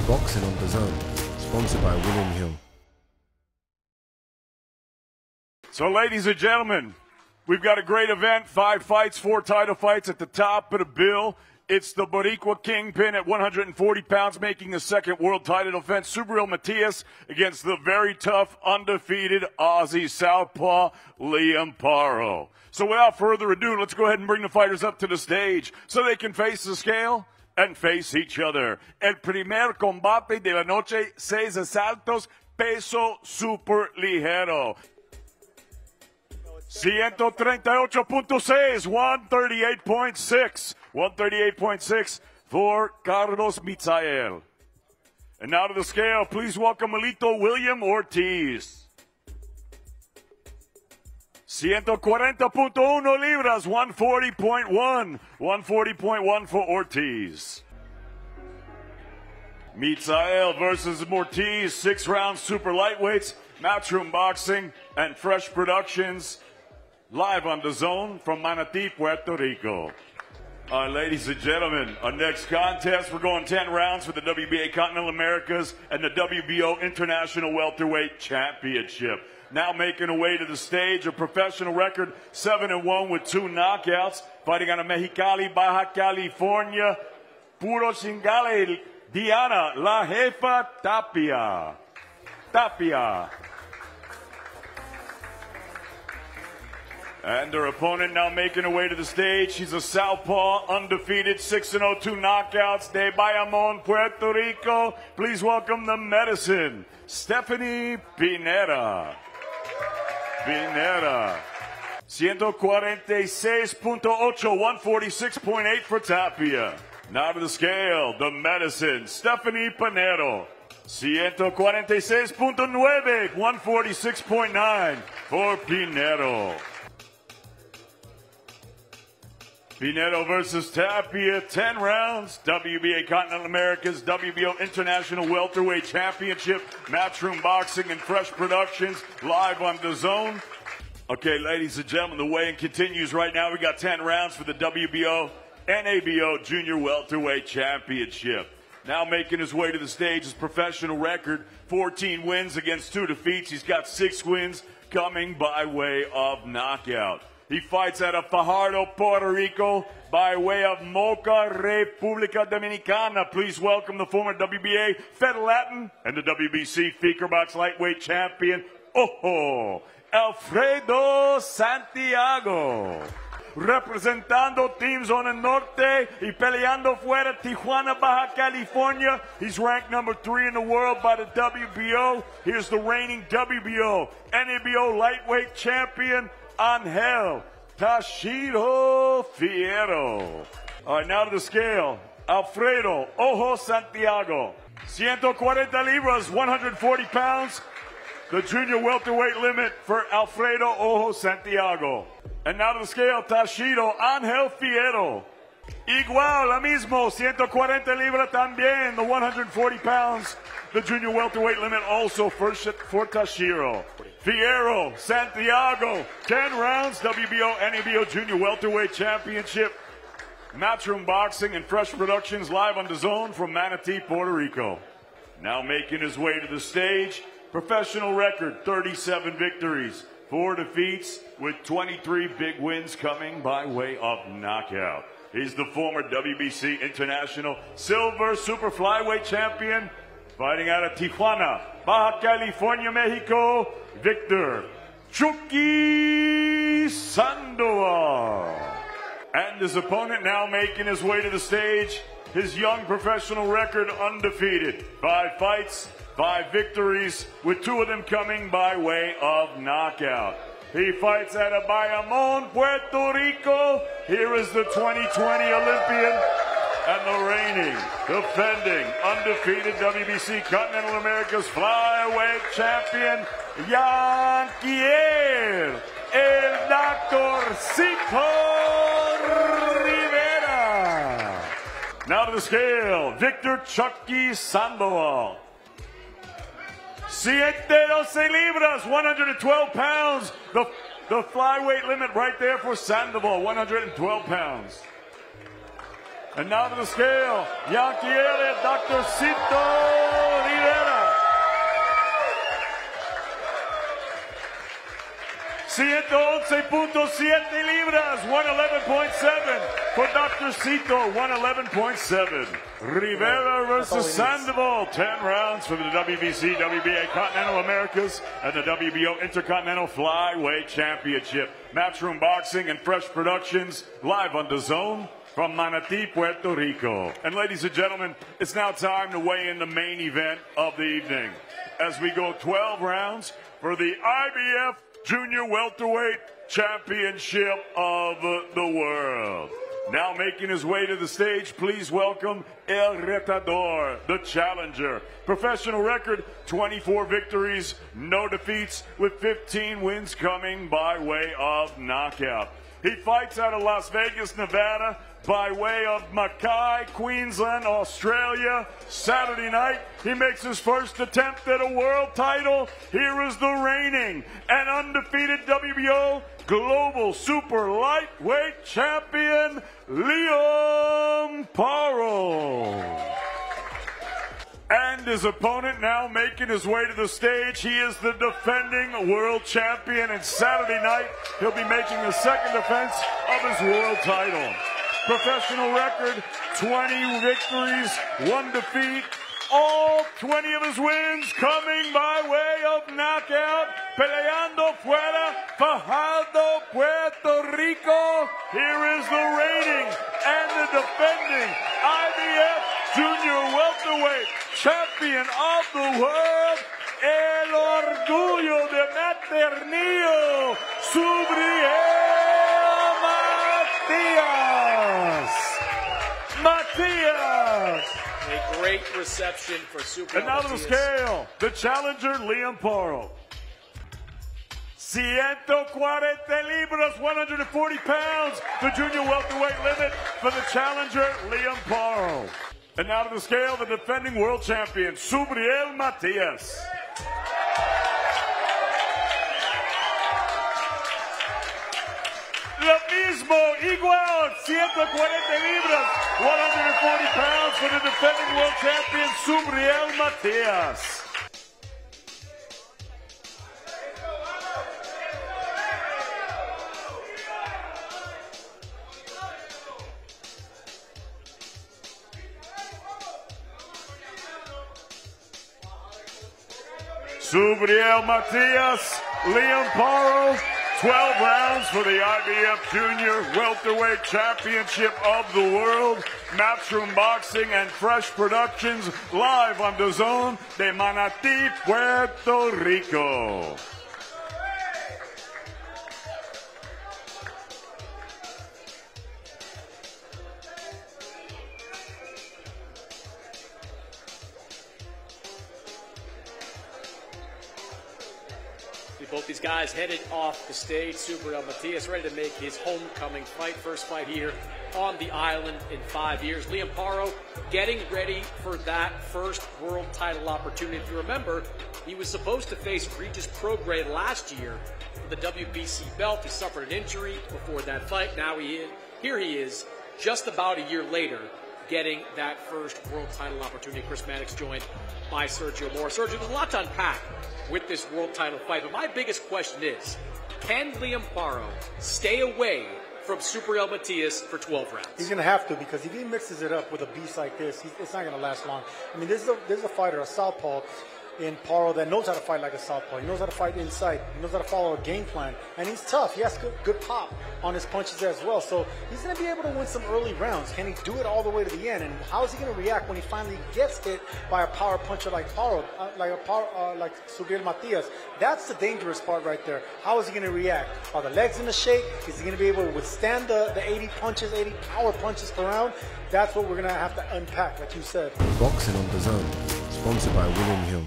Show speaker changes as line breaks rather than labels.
Boxing on DAZN, sponsored by William Hill.
So, ladies and gentlemen, we've got a great event. 5 fights, 4 title fights at the top of the bill. It's the Boricua Kingpin at 140 pounds, making the second world title defense. Subriel Matias against the very tough, undefeated Aussie Southpaw, Liam Paro. So without further ado, let's go ahead and bring the fighters up to the stage so they can face the scale and face each other. El primer combate de la noche, 6 asaltos, peso super ligero. 138.6, 138.6. 138.6 for Carlos Misael. And now to the scale, please welcome Melito William Ortiz. 140.1 libras, 140.1. 140.1 for Ortiz. Misael versus Ortiz, 6 rounds super lightweights, Matchroom Boxing and Fresh Productions, live on DAZN from Manatí, Puerto Rico. All right, ladies and gentlemen, our next contest, we're going 10 rounds for the WBA Continental Americas and the WBO International Welterweight Championship. Now making her way to the stage, a professional record, 7-1 with 2 knockouts, fighting out of Mexicali, Baja California, Puro Chingale, Diana La Jefa Tapia. And her opponent now making her way to the stage. She's a southpaw, undefeated, 6-0, 2 knockouts. De Bayamon, Puerto Rico. Please welcome the medicine, Stephanie Pineda. 146.8, 146.8 for Tapia. Now to the scale, the medicine, Stephanie Pinero. 146.9, 146.9 for Pinero. Pinero versus Tapia, 10 rounds, WBA Continental Americas, WBO International Welterweight Championship, Matchroom Boxing and Fresh Productions, live on DAZN. Okay, ladies and gentlemen, the weigh-in continues right now. We got 10 rounds for the WBO NABO Junior Welterweight Championship. Now making his way to the stage, his professional record, 14 wins against 2 defeats. He's got 6 wins coming by way of knockout. He fights out of Fajardo, Puerto Rico, by way of Moca, República Dominicana. Please welcome the former WBA Fed Latin and the WBC Feakerbox Lightweight Champion, Alfredo Santiago. Representando Team Zona Norte y peleando fuera Tijuana, Baja California. He's ranked number 3 in the world by the WBO. Here's the reigning WBO, NABO Lightweight Champion, Angel Tashiro Fierro. All right, now to the scale. Alfredo Ojo Santiago. 140 libras, 140 pounds. The junior welterweight limit for Alfredo Ojo Santiago. And now to the scale, Tashiro Angel Fierro. Igual, la mismo, 140 libras también, the 140 pounds. The junior welterweight limit also for Tashiro. Fierro, Santiago, 10 rounds, WBO, NABO Junior Welterweight Championship, Matchroom Boxing and Fresh Productions, live on DAZN from Manatí, Puerto Rico. Now making his way to the stage, professional record, 37 victories, 4 defeats, with 23 big wins coming by way of knockout. He's the former WBC International Silver Super Flyweight Champion, fighting out of Tijuana, Baja California, Mexico, Victor Chucky Sandoval. And his opponent now making his way to the stage, his young professional record undefeated. 5 fights, 5 victories, with 2 of them coming by way of knockout. He fights out of Bayamon, Puerto Rico. Here is the 2020 Olympian and the reigning, defending, undefeated WBC Continental Americas Flyweight Champion, Yanquiel, El Doctorcito Rivera. Now to the scale, Victor Chucky Sandoval. 112 libras, 112 pounds. The flyweight limit right there for Sandoval, 112 pounds. And now to the scale, Yanquiel, Doctorcito 111.7 libras, 111.7 for Dr. Cito, 111.7. Rivera versus Sandoval, 10 rounds for the WBC, WBA Continental Americas, and the WBO Intercontinental Flyweight Championship. Matchroom Boxing and Fresh Productions, live on DAZN from Manatí, Puerto Rico. And ladies and gentlemen, it's now time to weigh in the main event of the evening as we go 12 rounds for the IBF Junior Welterweight Championship of the world. Now making his way to the stage, please welcome El Retador, the challenger. Professional record, 24 victories, no defeats, with 15 wins coming by way of knockout. He fights out of Las Vegas, Nevada, by way of Mackay, Queensland, Australia. Saturday night, he makes his first attempt at a world title. Here is the reigning and undefeated WBO Global Super Lightweight Champion, Liam Paro. And his opponent now making his way to the stage. He is the defending world champion, and Saturday night, he'll be making the second defense of his world title. Professional record, 20 victories, 1 defeat. All 20 of his wins coming by way of knockout. Peleando fuera, Fajardo, Puerto Rico. Here is the reigning and the defending IBF Junior Welterweight Champion of the world, el orgullo de Maternillo, Subriel Matias.
A great reception for Super.
And now to the scale, the challenger, Liam Paro. 140 libras, 140 pounds, the junior welterweight limit for the challenger, Liam Paro. And now to the scale, the defending world champion, Subriel Matias. Lo mismo, igual, 140 libras, 140 pounds for the defending world champion, Subriel Matias. Subriel Matias, Liam Paro, 12 rounds for the IBF Junior Welterweight Championship of the World. Matchroom Boxing and Fresh Productions, live on DAZN de Manatí, Puerto Rico.
Both these guys headed off the stage. Subriel Matias ready to make his homecoming fight. First fight here on the island in 5 years. Liam Paro getting ready for that first world title opportunity. If you remember, he was supposed to face Regis Prograis last year for the WBC belt. He suffered an injury before that fight. Now here he is, just about a year later, getting that first world title opportunity. Chris Mannix joined by Sergio Moore. Sergio, there's a lot to unpack with this world title fight, but my biggest question is, can Liam Paro stay away from Subriel Matias for 12 rounds?
He's going to have to, because if he mixes it up with a beast like this, it's not going to last long. I mean, there's a fighter, a southpaw in Paro, that knows how to fight like a southpaw. He knows how to fight inside. He knows how to follow a game plan. And he's tough. He has good pop on his punches as well. So he's going to be able to win some early rounds. Can he do it all the way to the end? And how is he going to react when he finally gets hit by a power puncher like Paro, like Subriel Matias? That's the dangerous part right there. How is he going to react? Are the legs in the shape? Is he going to be able to withstand the 80 punches, 80 power punches per round? That's what we're going to have to unpack, like you said.
Boxing on DAZN, sponsored by William Hill.